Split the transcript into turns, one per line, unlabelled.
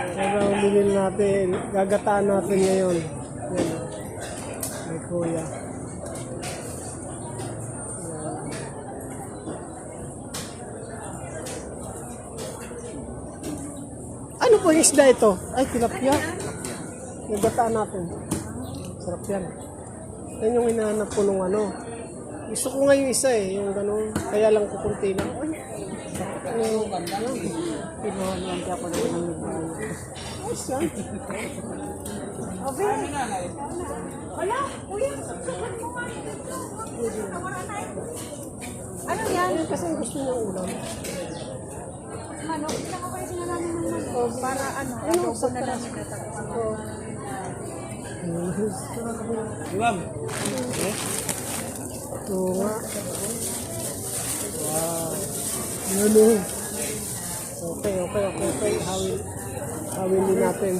Pero binili natin, gagataan natin ngayon. Yan. May kuya. Ano po yung isda ito? Ay, tilapia. Gagataan natin. Sarap yan. Yan yung hinahanap ko nung ano. Gusto ko nga yung isa eh, yung gano'n. Kaya lang kukunti lang. Ay,
Pinuhan lang siya ko na ng
ayos yan.
Okay.
Wala, kuya. Ano yan?
Yan kasi gusto niya ulam.
Manok. Pinakapalit na namin ng manok.
O, para ano, adobo na lang sila.
Ulam. Oo nga. Wow. Yun o. Okay. Hawin din natin.